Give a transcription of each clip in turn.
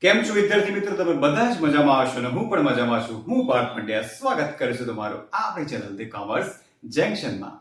કેમ છો વિદ્યાર્થી મિત્રો? તમે બધા જ મજામાં હશો ને હું પણ મજામાં છું. હું પાર્થ પંડ્યા સ્વાગત કરું છું તમારું આપણી ચેનલ ધી કોમર્સ જંકશનમાં.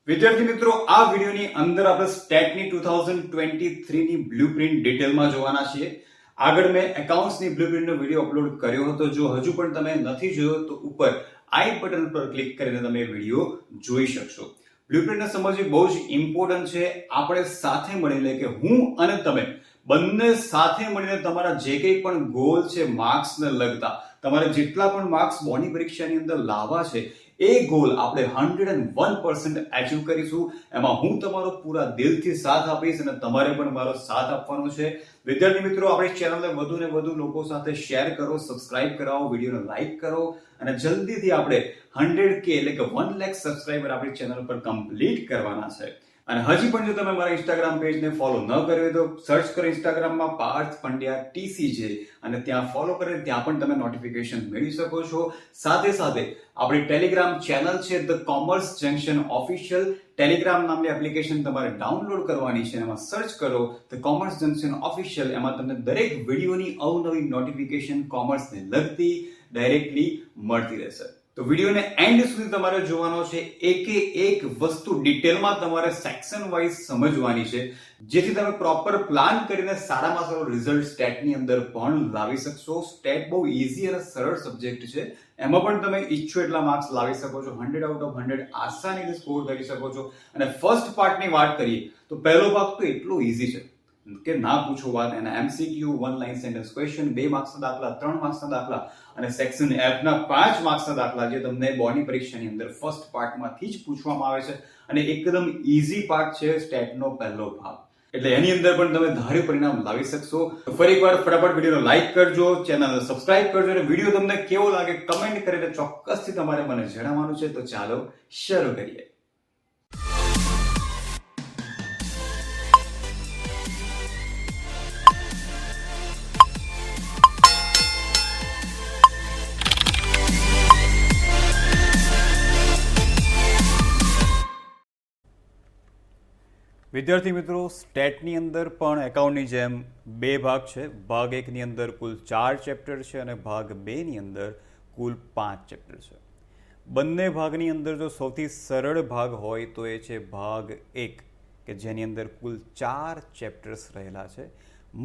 વિદ્યાર્થી મિત્રો, આ વિડીયોની અંદર આપણે સ્ટેટની 2023 ની બ્લુપ્રિન્ટ ડિટેલમાં જોવાના છીએ. આગળ મેં એકાઉન્ટ્સની બ્લુપ્રિન્ટનો વિડીયો અપલોડ કર્યો હતો. જો હજુ પણ તમે નથી જોયો તો ઉપર આઈ બટન પર ક્લિક કરીને તમે વિડીયો જોઈ શકશો. બ્લુપ્રિન્ટને સમજવી બહુ જ ઇમ્પોર્ટન્ટ છે. આપણે સાથે મળીને કે હું અને તમે બંને સાથે મળીને તમારા જે કંઈ પણ ગોલ છે માર્ક્સને લગતા, તમારે જેટલા પણ માર્ક્સ બોર્ડની પરીક્ષાની અંદર લાવવા છે એ ગોલ આપણે 101% અચીવ કરીશું. એમાં હું તમારો પૂરા દિલથી સાથ આપીશ અને તમારે પણ મારો સાથ આપવાનો છે. વિદ્યાર્થી મિત્રો, આપણી ચેનલને વધુ ને વધુ લોકો સાથે શેર કરો, સબસ્ક્રાઇબ કરાવો, વિડીયોને લાઈક કરો અને જલ્દીથી આપણે 100K એટલે કે 1 લાખ સબસ્ક્રાઇબર આપણી ચેનલ પર કમ્પ્લીટ કરવાના છે. અને હજી પણ જો તમે મારા ઇન્સ્ટાગ્રામ પેજને ફોલો ન કર્યો હોય તો સર્ચ કરો ઇન્સ્ટાગ્રામમાં પાર્થ પંડ્યા TCJ અને ત્યાં ફોલો કરીને ત્યાં પણ તમે નોટિફિકેશન મેળવી શકો છો. સાથે સાથે આપણી ટેલિગ્રામ ચેનલ છે the commerce junction official. Telegram નામની એપ્લિકેશન તમારે ડાઉનલોડ કરવાની છે. એમાં સર્ચ કરો ધ કોમર્સ જંકશન ઓફિશિયલ. એમાં તમને દરેક વિડીયોની અવનવી નોટિફિકેશન કોમર્સને લગતી ડાયરેક્ટલી મળતી રહેશે. તો વિડીયોને એન્ડ સુધી તમારે જોવાનો છે. એકે એક વસ્તુ ડિટેલમાં તમારે સેક્શન વાઇઝ સમજવાની છે, જેથી તમે પ્રોપર પ્લાન કરીને સારામાં સારો રિઝલ્ટ સ્ટેટની અંદર પણ લાવી શકશો. સ્ટેટ બહુ ઈઝી અને સરળ સબ્જેક્ટ છે. એમાં પણ તમે ઈચ્છો એટલા માર્ક્સ લાવી શકો છો. 100 આઉટ ઓફ 100 આસાનીથી સ્કોર કરી શકો છો. અને ફર્સ્ટ પાર્ટની વાત કરીએ તો પહેલો ભાગ તો એટલો ઈઝી છે કે ના પૂછો વાત. એના MCQ, 1 લાઇન સેન્ટેન્સ ક્વેશ્ચન, 2 માર્ક્સના દાખલા, 3 માર્ક્સના દાખલા અને સેક્શન F ના 5 માર્ક્સના દાખલા જે તમને બોર્ડની પરીક્ષાની અંદર ફર્સ્ટ પાર્ટમાંથી જ પૂછવામાં આવે છે. અને એકદમ ઈઝી પાર્ટ છે સ્ટેટનો પહેલો ભાગ. એટલે એની અંદર પણ તમે ધાર્યું પરિણામ લાવી શકશો. ફરી એકવાર ફટાફટ વિડીયોને લાઈક કરજો, ચેનલને સબસ્ક્રાઇબ કરજો અને વિડીયો તમને કેવો લાગે કમેન્ટ કરીને ચોક્કસથી તમારે મને જણાવવાનું છે. તો ચાલો શરૂ કરીએ. વિદ્યાર્થી મિત્રો, સ્ટેટની અંદર પણ એકાઉન્ટની જેમ બે ભાગ છે. ભાગ 1 ની અંદર કુલ 4 ચેપ્ટર છે અને ભાગ 2 ની અંદર કુલ 5 ચેપ્ટર છે. બંને ભાગની અંદર જો સૌથી સરળ ભાગ હોય તો એ છે ભાગ 1, કે જેની અંદર કુલ 4 ચેપ્ટર્સ રહેલા છે.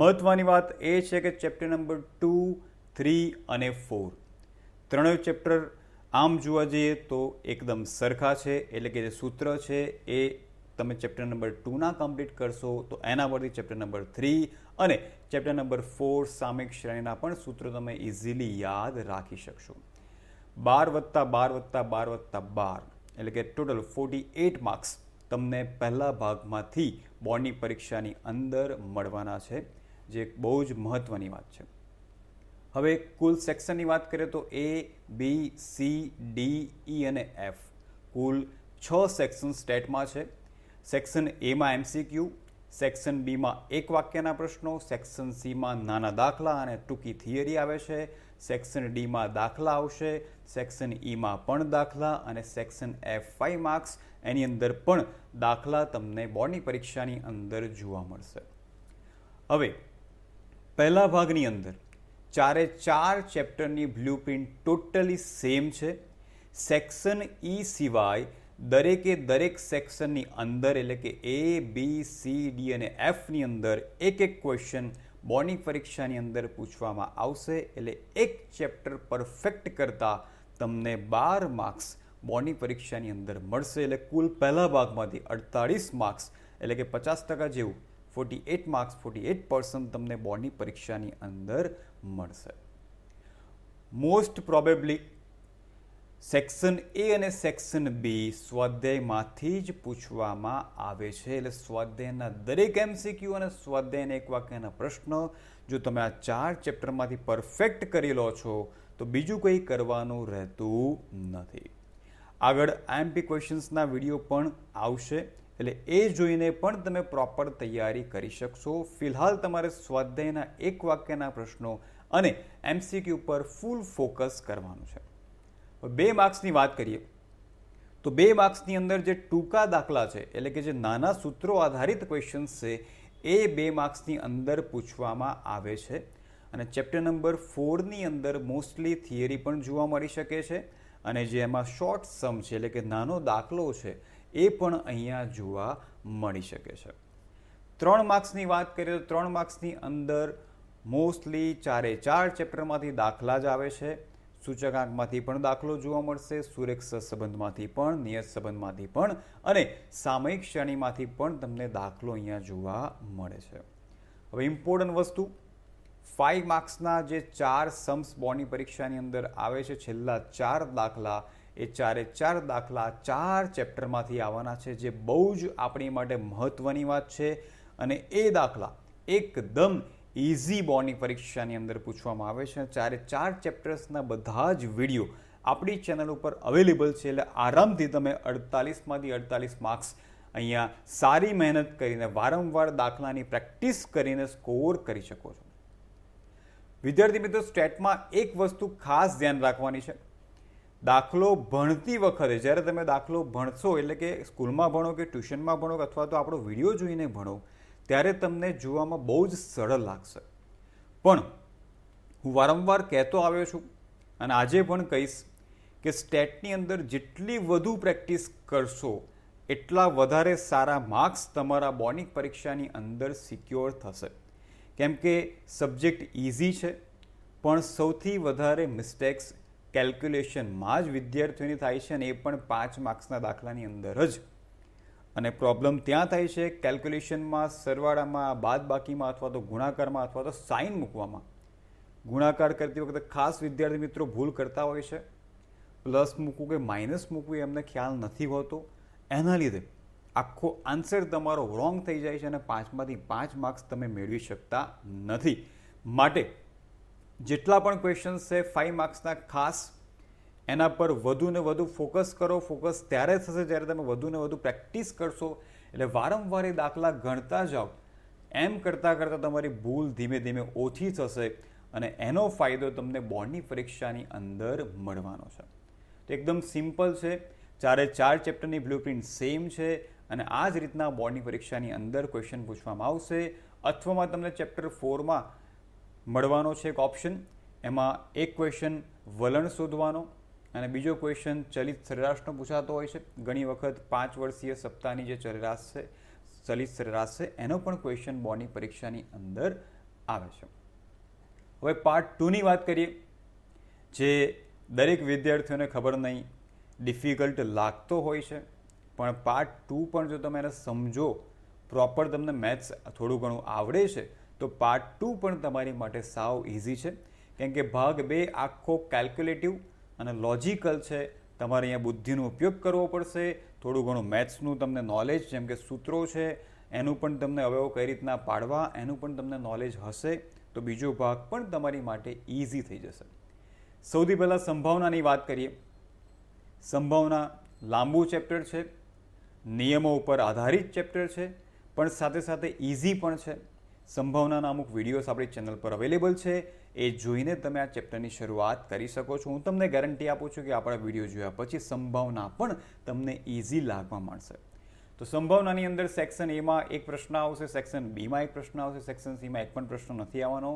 મહત્વની વાત એ છે કે ચેપ્ટર નંબર 2, 3 અને 4 ત્રણેય ચેપ્ટર આમ જોવા જઈએ તો એકદમ સરખા છે. એટલે કે જે સૂત્ર છે એ તમે ચેપ્ટર નંબર 2ના કમ્પ્લીટ કરશો તો એના પરથી ચેપ્ટર નંબર 3 અને ચેપ્ટર નંબર 4 સામયિક શ્રેણીના પણ સૂત્રો તમે ઇઝીલી યાદ રાખી શકશો. 12 + 12 + 12 + 12 એટલે કે ટોટલ 48 માર્ક્સ તમને પહેલા ભાગમાંથી બોર્ડની પરીક્ષાની અંદર મળવાના છે, જે બહુ જ મહત્વની વાત છે. હવે કુલ સેક્શનની વાત કરીએ તો A, B, C, D, E અને F કુલ 6 સેક્શન સ્ટેટમાં છે. સેક્શન એમાં MCQ, સેક્શન બીમાં એક વાક્યના પ્રશ્નો, સેક્શન સીમાં નાના દાખલા અને ટૂંકી થિયરી આવે છે, સેક્શન ડીમાં દાખલા આવશે, સેક્શન ઈમાં પણ દાખલા અને સેક્શન F 5 માર્ક્સ એની અંદર પણ દાખલા તમને બોર્ડની પરીક્ષાની અંદર જોવા મળશે. હવે પહેલા ભાગની અંદર 4 ચેપ્ટરની બ્લુપ્રિન્ટ ટોટલી સેમ છે. સેક્શન ઈ સિવાય દરેક સેક્શનની અંદર એટલે કે A, B, C, D અને Fની અંદર એક ક્વેશ્ચન બોર્ડની પરીક્ષાની અંદર પૂછવામાં આવશે. એટલે એક ચેપ્ટર પરફેક્ટ કરતાં તમને 12 માર્ક્સ બોર્ડની પરીક્ષાની અંદર મળશે. એટલે કુલ પહેલા ભાગમાંથી 48 માર્ક્સ એટલે કે 50% જેવું 48 માર્ક્સ 48% તમને બોર્ડની પરીક્ષાની અંદર મળશે. મોસ્ટ પ્રોબેબલી સેક્શન A અને સેક્શન B સ્વાધ્યાયમાંથી જ પૂછવામાં આવે છે. એટલે સ્વાધ્યાયના દરેક MCQ અને સ્વાધ્યાયના એક વાક્યના પ્રશ્નો જો તમે આ 4 ચેપ્ટરમાંથી પરફેક્ટ કરી લો છો તો બીજું કંઈ કરવાનું રહેતું નથી. આગળ IMP ક્વેશ્ચન્સના વિડીયો પણ આવશે, એટલે એ જોઈને પણ તમે પ્રોપર તૈયારી કરી શકશો. ફિલહાલ તમારે સ્વાધ્યાયના એક વાક્યના પ્રશ્નો અને MCQ પર ફૂલ ફોકસ કરવાનું છે. 2 માર્ક્સની વાત કરીએ તો 2 માર્ક્સની અંદર જે ટૂંકા દાખલા છે એટલે કે જે નાના સૂત્રો આધારિત ક્વેશ્ચન્સ છે એ 2 માર્ક્સની અંદર પૂછવામાં આવે છે અને ચેપ્ટર નંબર 4ની અંદર મોસ્ટલી થિયરી પણ જોવા મળી શકે છે અને જે એમાં શોર્ટ સમ છે એટલે કે નાનો દાખલો છે એ પણ અહીંયા જોવા મળી શકે છે. 3 માર્ક્સની વાત કરીએ તો 3 માર્ક્સની અંદર મોસ્ટલી 4 ચેપ્ટરમાંથી દાખલા જ આવે છે. સૂચકાંકમાંથી પણ દાખલો જોવા મળશે, સુરેખ સંબંધમાંથી પણ, નિયત સંબંધમાંથી પણ અને સામયિક શ્રેણીમાંથી પણ તમને દાખલો અહીંયા જોવા મળે છે. હવે ઇમ્પોર્ટન્ટ વસ્તુ 5 માર્ક્સના જે 4 सम्स બોર્ડની પરીક્ષાની અંદર આવે છે, છેલ્લા 4 દાખલા, એ 4 દાખલા 4 ચેપ્ટરમાંથી આવવાના છે, જે બહુ જ આપણી માટે મહત્વની વાત છે અને એ દાખલા એકદમ ઇઝી બોર્ડની પરીક્ષાની અંદર પૂછવામાં આવે છે. 4 ચેપ્ટર્સના બધા જ વિડીયો આપણી ચેનલ ઉપર અવેલેબલ છે, એટલે આરામથી તમે 48માંથી 48 માર્ક્સ અહીંયા સારી મહેનત કરીને વારંવાર દાખલાની પ્રેક્ટિસ કરીને સ્કોર કરી શકો છો. વિદ્યાર્થી મિત્રો, સ્ટેટમાં એક વસ્તુ ખાસ ધ્યાન રાખવાની છે. દાખલો ભણતી વખતે જ્યારે તમે દાખલો ભણશો એટલે કે સ્કૂલમાં ભણો કે ટ્યુશનમાં ભણો અથવા તો આપણો વિડીયો જોઈને ભણો ત્યારે તમને જોવામાં બહુ જ સરળ લાગશે. પણ હું વારંવાર કહેતો આવ્યો છું અને આજે પણ કહીશ કે સ્ટેટની અંદર જેટલી વધુ પ્રેક્ટિસ કરશો એટલા વધારે સારા માર્ક્સ તમારા બોર્ડની પરીક્ષાની અંદર સિક્યોર થશે. કેમ કે સબ્જેક્ટ ઇઝી છે પણ સૌથી વધારે મિસ્ટેક્સ કેલ્ક્યુલેશનમાં જ વિદ્યાર્થીઓની થાય છે અને એ પણ 5 માર્ક્સના દાખલાની અંદર જ. અને પ્રોબ્લેમ ત્યાં થાય છે કેલ્ક્યુલેશનમાં, સરવાળામાં, બાદબાકીમાં અથવા તો ગુણાકારમાં અથવા તો સાઇન મૂકવામાં. ગુણાકાર કરતી વખતે ખાસ વિદ્યાર્થી મિત્રો ભૂલ કરતા હોય છે. પ્લસ મૂકવું કે માઇનસ મૂકવું એ એમને ખ્યાલ નથી હોતો. એના લીધે આખો આન્સર તમારો રોંગ થઈ જાય છે અને 5માંથી 5 માર્ક્સ તમે મેળવી શકતા નથી. માટે જેટલા પણ ક્વેશ્ચન્સ છે 5 માર્ક્સના, ખાસ એના પર વધુ ને વધુ ફોકસ કરો. ફોકસ ત્યારે થશે જ્યારે તમે વધુ ને વધુ પ્રેક્ટિસ કરશો. એટલે વારંવાર એ દાખલા ગણતા જાઓ. એમ કરતાં કરતાં તમારી ભૂલ ધીમે ધીમે ઓછી થશે અને એનો ફાયદો તમને બોર્ડની પરીક્ષાની અંદર મળવાનો છે. તો એકદમ સિમ્પલ છે. 4 ચેપ્ટરની બ્લુપ્રિન્ટ સેમ છે અને આ જ રીતના બોર્ડની પરીક્ષાની અંદર ક્વેશ્ચન પૂછવામાં આવશે. અથવામાં તમને ચેપ્ટર 4માં મળવાનો છે એક ઓપ્શન, એમાં એક ક્વેશ્ચન વલણ શોધવાનો અને બીજો ક્વેશ્ચન ચલિત સરેરાશનો પૂછાતો હોય છે. ઘણી વખત 5 વર્ષીય સપ્તાહની જે સરેરાશ છે, ચલિત સરેરાશ છે, એનો પણ ક્વેશ્ચન બોર્ડની પરીક્ષાની અંદર આવે છે. હવે પાર્ટ 2ની વાત કરીએ, જે દરેક વિદ્યાર્થીઓને ખબર નહીં, ડિફિકલ્ટ લાગતો હોય છે, પણ પાર્ટ 2 પણ જો તમે એને સમજો, પ્રોપર તમને મેથ્સ થોડું ઘણું આવડે છે તો પાર્ટ 2 પણ તમારી માટે સાવ ઇઝી છે. કેમ કે ભાગ 2 આખો કેલ્ક્યુલેટિવ અને લોજિકલ છે. તમારે અહીંયા બુદ્ધિનો ઉપયોગ કરવો પડશે. થોડું ઘણું મેથ્સનું તમને નોલેજ, જેમ કે સૂત્રો છે એનું પણ તમને અવયવ કઈ રીતના પાડવા એનું પણ તમને નોલેજ હશે તો બીજો ભાગ પણ તમારી માટે ઇઝી થઈ જશે. સૌથી પહેલાં સંભાવનાની વાત કરીએ. સંભાવના લાંબુ ચેપ્ટર છે, નિયમો ઉપર આધારિત ચેપ્ટર છે, પણ સાથે સાથે ઇઝી પણ છે. સંભાવનાના અમુક વિડીયોઝ આપણી ચેનલ પર અવેલેબલ છે, એ જોઈને તમે આ ચેપ્ટરની શરૂઆત કરી શકો છો. હું તમને ગેરંટી આપું છું કે આપણા વિડીયો જોયા પછી સંભાવના પણ તમને ઇઝી લાગવા માંડશે. તો સંભાવનાની અંદર સેક્શન એમાં એક પ્રશ્ન આવશે, સેક્શન બીમાં એક પ્રશ્ન આવશે, સેક્શન સીમાં એક પણ પ્રશ્ન નથી આવવાનો.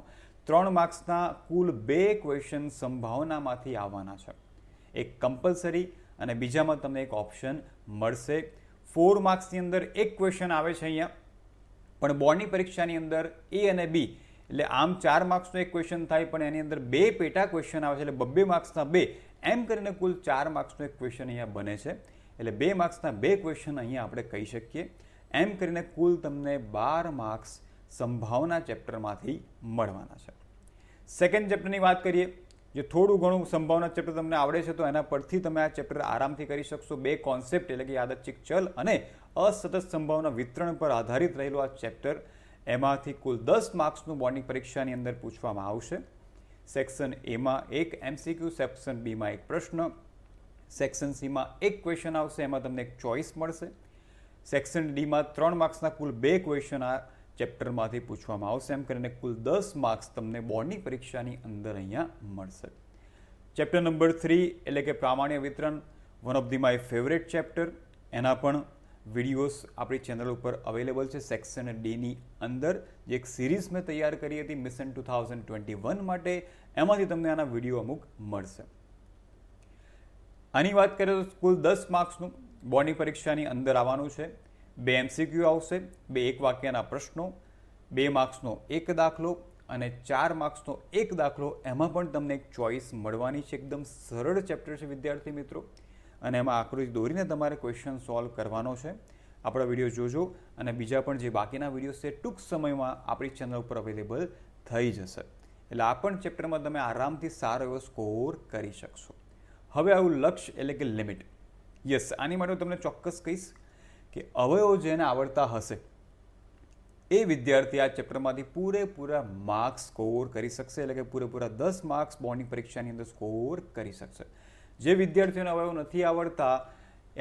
3 માર્ક્સના કુલ 2 ક્વેશ્ચન સંભાવનામાંથી આવવાના છે. એક કમ્પલસરી અને બીજામાં તમને એક ઓપ્શન મળશે. 4 માર્ક્સની અંદર એક ક્વેશ્ચન આવે છે અહીંયા, પણ બોર્ડની પરીક્ષાની અંદર એ અને બી એટલે આમ 4 માર્ક્સનો એક ક્વેશ્ચન થાય, પણ એની અંદર 2 પેટા ક્વેશ્ચન આવે છે, એટલે 2 માર્ક્સના 2 એમ કરીને કુલ 4 માર્ક્સનો એક ક્વેશ્ચન અહીંયા બને છે. એટલે 2 માર્ક્સના 2 ક્વેશ્ચન અહીંયા આપણે કહી શકીએ. એમ કરીને કુલ તમને 12 માર્ક્સ સંભાવના ચેપ્ટરમાંથી મળવાના છે. સેકન્ડ ચેપ્ટરની વાત કરીએ, જે થોડું ઘણું સંભાવના ચેપ્ટર તમને આવડે છે તો એના પરથી તમે આ ચેપ્ટર આરામથી કરી શકશો. 2 કોન્સેપ્ટ એટલે કે યાદચ્છિક ચલ અને અસતત સંભાવના વિતરણ પર આધારિત રહેલું આ ચેપ્ટર, એમાંથી કુલ 10 માર્ક્સનું બોર્ડની પરીક્ષાની અંદર પૂછવામાં આવશે. સેક્શન એમાં એક MCQ, સેક્શન બીમાં એક પ્રશ્ન, સેક્શન સીમાં એક ક્વેશ્ચન આવશે, એમાં તમને એક ચોઇસ મળશે. સેક્શન ડીમાં 3 માર્ક્સના કુલ 2 ક્વેશ્ચન આ ચેપ્ટરમાંથી પૂછવામાં આવશે. એમ કરીને કુલ 10 માર્ક્સ તમને બોર્ડની પરીક્ષાની અંદર અહીંયા મળશે. ચેપ્ટર નંબર 3 એટલે કે પ્રામાણ્ય વિતરણ, one of the my favourite chapter, એના પણ વિડીયોઝ આપણી ચેનલ ઉપર અવેલેબલ છે સેક્શન ડીની અંદર. જે એક સિરીઝ મેં તૈયાર કરી હતી મિશન 2021 માટે, એમાંથી તમને આના વિડીયો અમુક મળશે. આની વાત કરીએ તો કુલ 10 માર્ક્સનું બોર્ડની પરીક્ષાની અંદર આવવાનું છે. 2 MCQ આવશે, 2 એક વાક્યના પ્રશ્નો, 2 માર્ક્સનો એક દાખલો અને 4 માર્ક્સનો એક દાખલો. એમાં પણ તમને એક ચોઇસ મળવાની છે. એકદમ સરળ ચેપ્ટર છે વિદ્યાર્થી મિત્રો, અને એમાં આકૃતિ દોરીને તમારે ક્વેશ્ચન સોલ્વ કરવાનો છે. આપણા વિડીયો જોજો, અને બીજા પણ જે બાકીના વિડીયો છે ટૂંક સમયમાં આપણી ચેનલ ઉપર અવેલેબલ થઈ જશે. એટલે આ પણ ચેપ્ટરમાં તમે આરામથી સારો એવો સ્કોર કરી શકશો. હવે આવું લક્ષ્ય એટલે કે લિમિટ. યસ, આની માટે હું તમને ચોક્કસ કહીશ કે અવયવો જેને આવડતા હશે એ વિદ્યાર્થી આ ચેપ્ટરમાંથી પૂરેપૂરા માર્ક્સ સ્કોર કરી શકશે. એટલે કે પૂરેપૂરા 10 માર્ક્સ બોર્ડની પરીક્ષાની અંદર સ્કોર કરી શકશે. જે વિદ્યાર્થીઓને અવયવો નથી આવડતા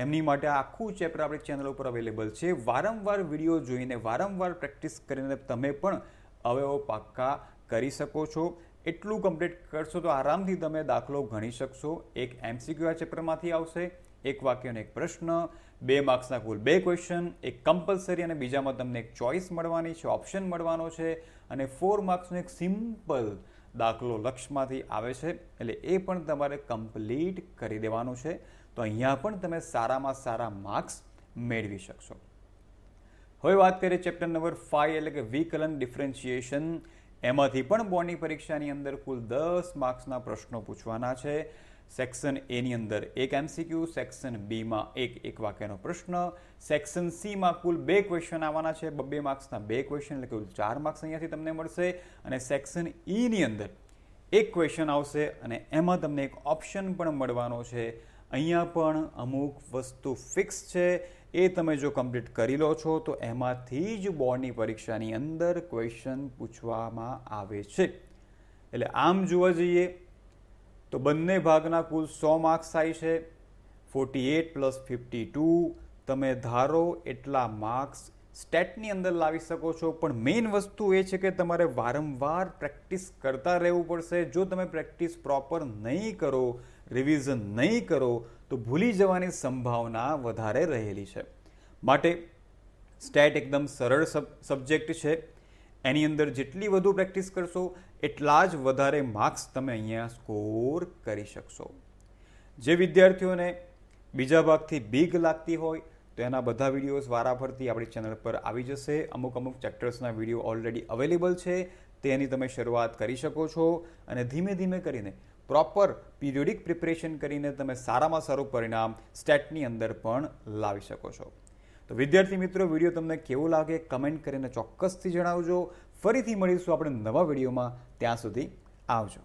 એમની માટે આખું ચેપ્ટર આપણી ચેનલ ઉપર અવેલેબલ છે. વારંવાર વિડીયો જોઈને, વારંવાર પ્રેક્ટિસ કરીને તમે પણ અવયવો પાક્કા કરી શકો છો. એટલું કમ્પ્લીટ કરશો તો આરામથી તમે દાખલો ગણી શકશો. એક MCQ આ ચેપ્ટરમાંથી આવશે, એક વાક્યનો એક પ્રશ્ન, 2 માર્ક્સના કુલ 2 ક્વેશ્ચન, એક કમ્પલસરી અને બીજામાં તમને એક ચોઇસ મળવાની છે, ઓપ્શન મળવાનો છે, અને 4 માર્ક્સનો એક સિમ્પલ દાખલો લક્ષ્યમાંથી આવે છે. એટલે એ પણ તમારે કમ્પ્લીટ કરી દેવાનું છે. તો અહીંયા પણ તમે સારામાં સારા માર્ક્સ મેળવી શકશો. હવે વાત કરીએ ચેપ્ટર નંબર 5 એટલે કે વિકલન ડિફરન્શિએશન. એમાંથી પણ બોર્ડની પરીક્ષાની અંદર કુલ 10 માર્ક્સના પ્રશ્નો પૂછવાના છે. સેક્શન એની અંદર એક MCQ, સેક્શન બીમાં એક વાક્યનો પ્રશ્ન, સેક્શન સીમાં કુલ 2 ક્વેશ્ચન આવવાના છે. 2 માર્ક્સના 2 ક્વેશ્ચન, એટલે કુલ 4 માર્ક્સ અહીંયાથી તમને મળશે. અને સેક્શન ઈની અંદર એક ક્વેશ્ચન આવશે અને એમાં તમને એક ઓપ્શન પણ મળવાનો છે. અહીંયા પણ અમુક વસ્તુ ફિક્સ છે, એ તમે જો કમ્પ્લીટ કરી લો છો તો એમાંથી જ બોર્ડની પરીક્ષાની અંદર ક્વેશ્ચન પૂછવામાં આવે છે. એટલે આમ જોવા જઈએ તો બંને ભાગના કુલ 100 માર્ક્સ થાય છે. 48 + 52 તમે ધારો એટલા માર્ક્સ સ્ટેટની અંદર લાવી શકો છો. પણ મેઇન વસ્તુ એ છે કે તમારે વારંવાર પ્રેક્ટિસ કરતા રહેવું પડશે. જો તમે પ્રેક્ટિસ પ્રોપર નહીં કરો, રિવિઝન નહીં કરો, તો ભૂલી જવાની સંભાવના વધારે રહેલી છે. માટે સ્ટેટ એકદમ સરળ સબ્જેક્ટ છે. એની અંદર જેટલી વધુ પ્રેક્ટિસ કરશો એટલા જ વધારે માર્ક્સ તમે અહીંયા સ્કોર કરી શકશો. જે વિદ્યાર્થીઓને બીજા ભાગથી બીક લાગતી હોય તો એના બધા વિડીયોઝ વારાફરતી આપણી ચેનલ પર આવી જશે. અમુક ચેપ્ટર્સના વિડીયો ઓલરેડી અવેલેબલ છે, તેની તમે શરૂઆત કરી શકો છો. અને ધીમે ધીમે કરીને પ્રોપર પીરિયોડિક પ્રિપરેશન કરીને તમે સારામાં સારું પરિણામ સ્ટેટની અંદર પણ લાવી શકો છો. તો વિદ્યાર્થી મિત્રો, વિડીયો તમને કેવો લાગે કમેન્ટ કરીને ચોક્કસથી જણાવજો. ફરીથી મળીશું આપણે નવા વિડીયોમાં. ત્યાં સુધી આવજો.